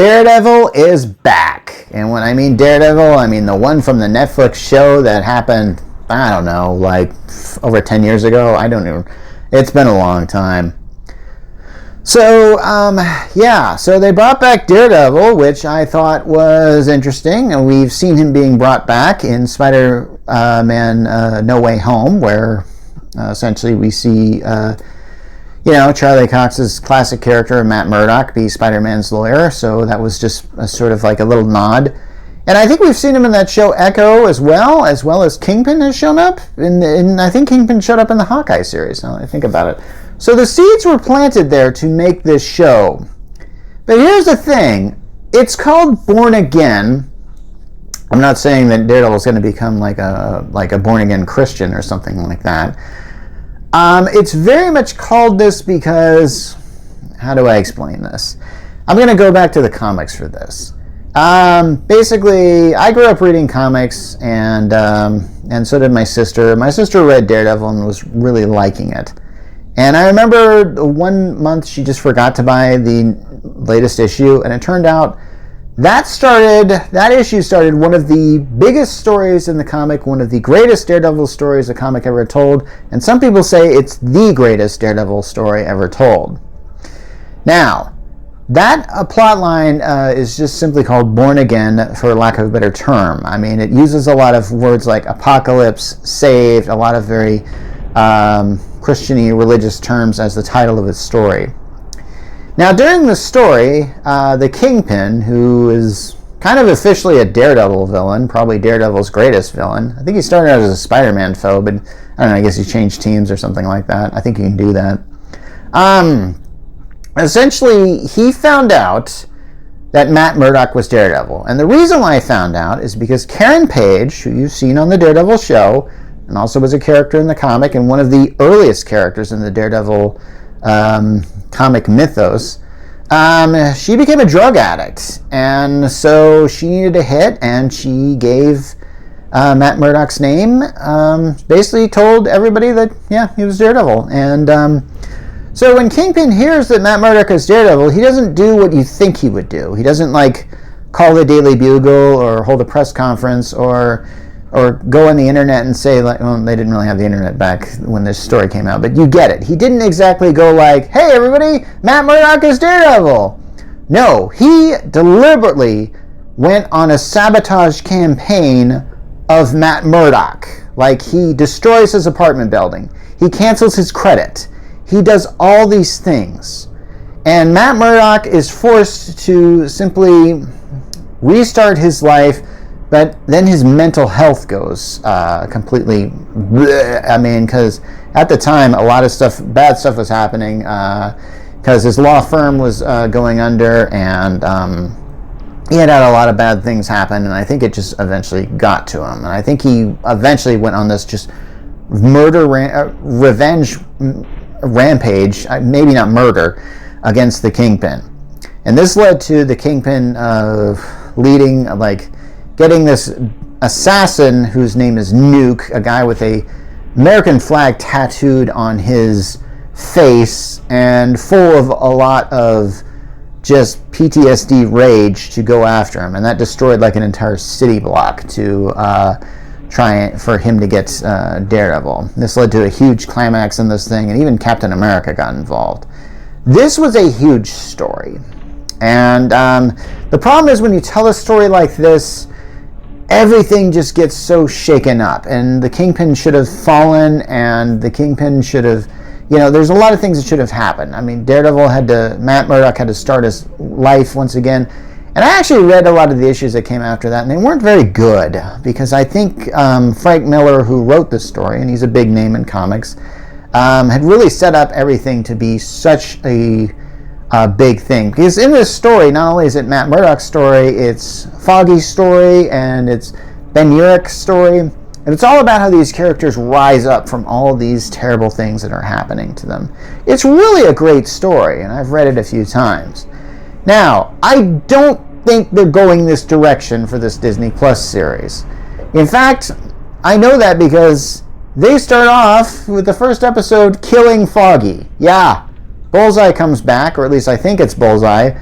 Daredevil is back. And when I mean Daredevil, I mean the one from the Netflix show that happened, I don't know, like over 10 years ago. I don't know. It's been a long time. So, so they brought back Daredevil, which I thought was interesting. And we've seen him being brought back in Spider-Man No Way Home, where essentially we see, Charlie Cox's classic character, Matt Murdock, be Spider-Man's lawyer. So that was just a sort of like a little nod. And I think we've seen him in that show Echo as well as Kingpin has shown up. And I think Kingpin showed up in the Hawkeye series, now that I think about it. So the seeds were planted there to make this show. But here's the thing. It's called Born Again. I'm not saying that Daredevil's going to become like a born-again Christian or something like that. It's very much called this because... How do I explain this? I'm going to go back to the comics for this. Basically, I grew up reading comics, and so did my sister. My sister read Daredevil and was really liking it. And I remember one month she just forgot to buy the latest issue, and it turned out that issue started one of the biggest stories in the comic, one of the greatest Daredevil stories a comic ever told, and some people say it's the greatest Daredevil story ever told. Now, that plot line is just simply called Born Again, for lack of a better term. I mean, it uses a lot of words like apocalypse, saved, a lot of very Christian-y religious terms as the title of its story. Now, during the story, the Kingpin, who is kind of officially a Daredevil villain, probably Daredevil's greatest villain. I think he started out as a Spider-Man foe, but I don't know, I guess he changed teams or something like that. I think you can do that. Essentially, he found out that Matt Murdock was Daredevil. And the reason why I found out is because Karen Page, who you've seen on the Daredevil show, and also was a character in the comic, and one of the earliest characters in the Daredevil comic mythos, she became a drug addict. And so she needed a hit, and she gave Matt Murdock's name, basically told everybody that, he was Daredevil. And so when Kingpin hears that Matt Murdock is Daredevil, he doesn't do what you think he would do. He doesn't, call the Daily Bugle or hold a press conference or go on the internet and say, they didn't really have the internet back when this story came out, but you get it. He didn't exactly go hey, everybody, Matt Murdock is Daredevil. No, he deliberately went on a sabotage campaign of Matt Murdock. He destroys his apartment building. He cancels his credit. He does all these things. And Matt Murdock is forced to simply restart his life, but then his mental health goes completely bleh. I mean, because at the time, a lot of bad stuff was happening, because his law firm was going under, and he had a lot of bad things happen, and I think it just eventually got to him. And I think he eventually went on this just revenge rampage, maybe not murder, against the Kingpin. And this led to the Kingpin getting this assassin whose name is Nuke, a guy with a American flag tattooed on his face and full of a lot of just PTSD rage, to go after him. And that destroyed an entire city block to try for him to get Daredevil. This led to a huge climax in this thing, and even Captain America got involved. This was a huge story. And the problem is when you tell a story like this, everything just gets so shaken up. And the Kingpin should have fallen, and the Kingpin should have... there's a lot of things that should have happened. I mean, Matt Murdock had to start his life once again. And I actually read a lot of the issues that came after that, and they weren't very good, because I think Frank Miller, who wrote this story, and he's a big name in comics, had really set up everything to be such a big thing. Because in this story, not only is it Matt Murdock's story, it's Foggy's story, and it's Ben Urich's story, and it's all about how these characters rise up from all these terrible things that are happening to them. It's really a great story, and I've read it a few times. Now, I don't think they're going this direction for this Disney Plus series. In fact, I know that because they start off with the first episode killing Foggy. Yeah, Bullseye comes back, or at least I think it's Bullseye,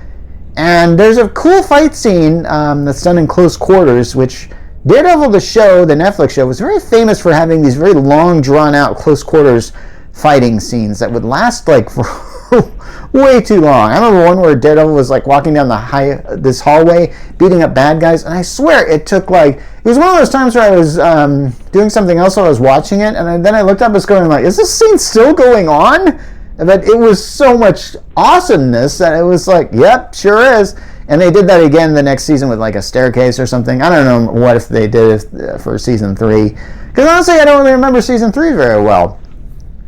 And there's a cool fight scene that's done in close quarters, which Daredevil, the show, the Netflix show, was very famous for having these very long, drawn-out, close quarters fighting scenes that would last like for way too long. I remember one where Daredevil was like walking down this hallway, beating up bad guys, and I swear it took like, it was one of those times where I was doing something else while I was watching it, and then I looked up, it's going like, is this scene still going on? But it was so much awesomeness that it was like, yep, sure is. And they did that again the next season with like a staircase or something. I don't know what if they did it for season 3. Because honestly, I don't really remember season 3 very well.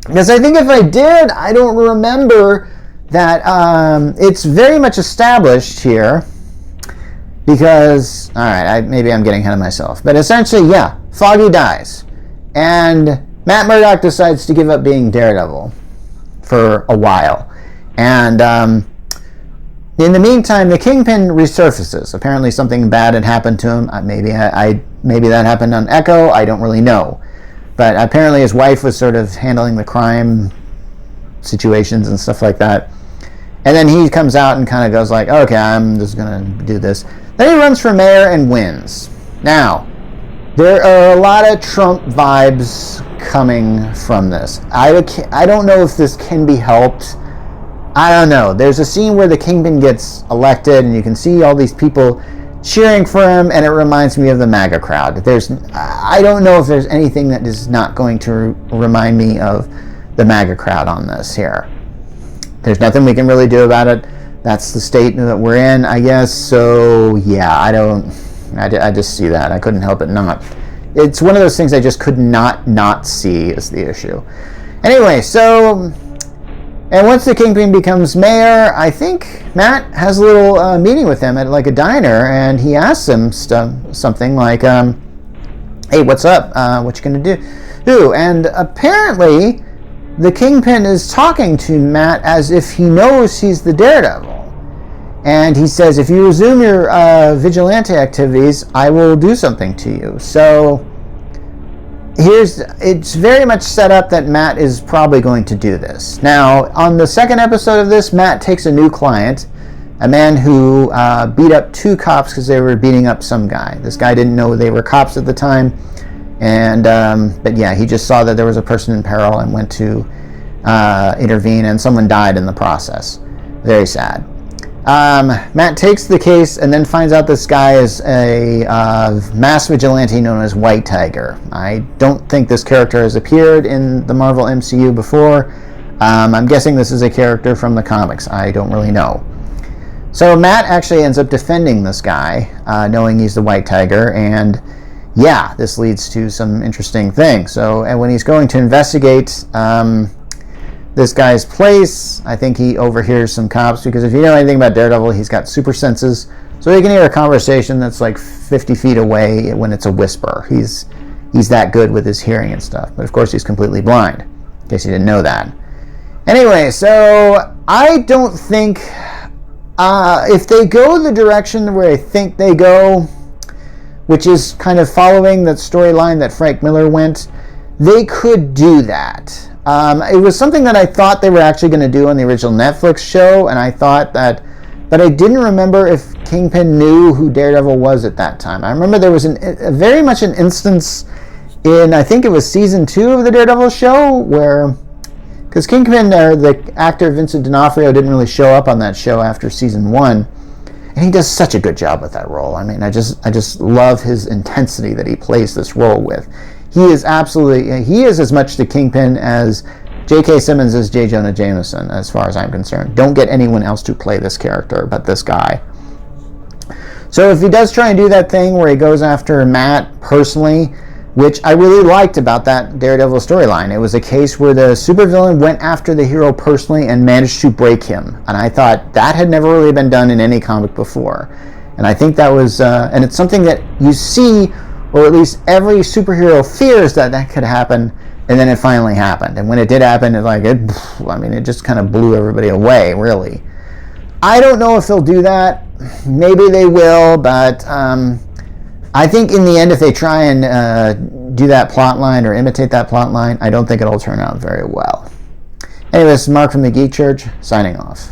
Because I think if I did, I don't remember that it's very much established here. Because, alright, maybe I'm getting ahead of myself. But essentially, yeah, Foggy dies. And Matt Murdock decides to give up being Daredevil for a while. And in the meantime, the Kingpin resurfaces. Apparently something bad had happened to him. Maybe that happened on Echo. I don't really know. But apparently his wife was sort of handling the crime situations and stuff like that. And then he comes out and kind of goes like, okay, I'm just going to do this. Then he runs for mayor and wins. Now, there are a lot of Trump vibes coming from this. I don't know if this can be helped. I don't know. There's a scene where the Kingpin gets elected, and you can see all these people cheering for him, and it reminds me of the MAGA crowd. I don't know if there's anything that is not going to remind me of the MAGA crowd on this here. There's nothing we can really do about it. That's the state that we're in, I guess. So, yeah, I just see that. I couldn't help it not. It's one of those things I just could not see is the issue. Anyway, so... And once the Kingpin becomes mayor, I think Matt has a little meeting with him at like a diner, and he asks him something like, hey, what's up? What you gonna do? And apparently, the Kingpin is talking to Matt as if he knows he's the Daredevil. And he says, if you resume your vigilante activities, I will do something to you. So... it's very much set up that Matt is probably going to do this. Now, on the second episode of this, Matt takes a new client, a man who beat up 2 cops because they were beating up some guy. This guy didn't know they were cops at the time, and but yeah, he just saw that there was a person in peril and went to intervene, and someone died in the process. Very sad. Matt takes the case and then finds out this guy is a mass vigilante known as White Tiger. I don't think this character has appeared in the Marvel MCU before. I'm guessing this is a character from the comics. I don't really know. So Matt actually ends up defending this guy, knowing he's the White Tiger, and yeah, this leads to some interesting things. So and when he's going to investigate this guy's place, I think he overhears some cops, because if you know anything about Daredevil, he's got super senses, so he can hear a conversation that's like 50 feet away when it's a whisper. He's that good with his hearing and stuff, but of course he's completely blind, in case you didn't know that. Anyway, so I don't think if they go the direction where I think they go, which is kind of following that storyline that Frank Miller went, they could do that. It was something that I thought they were actually going to do on the original Netflix show, and I thought that, but I didn't remember if Kingpin knew who Daredevil was at that time. I remember there was very much an instance in, I think it was season 2 of the Daredevil show, where, because Kingpin, the actor Vincent D'Onofrio, didn't really show up on that show after season 1, and he does such a good job with that role. I mean, I just love his intensity that he plays this role with. He is as much the Kingpin as J.K. Simmons is J. Jonah Jameson, as far as I'm concerned. Don't get anyone else to play this character but this guy. So if he does try and do that thing where he goes after Matt personally, which I really liked about that Daredevil storyline, it was a case where the supervillain went after the hero personally and managed to break him. And I thought that had never really been done in any comic before. And I think that was, and it's something that you see, or at least every superhero fears that could happen, and then it finally happened. And when it did happen, it just kind of blew everybody away, really. I don't know if they'll do that. Maybe they will, but I think in the end, if they try and do that plot line or imitate that plot line, I don't think it'll turn out very well. Anyway, this is Mark from the Geek Church, signing off.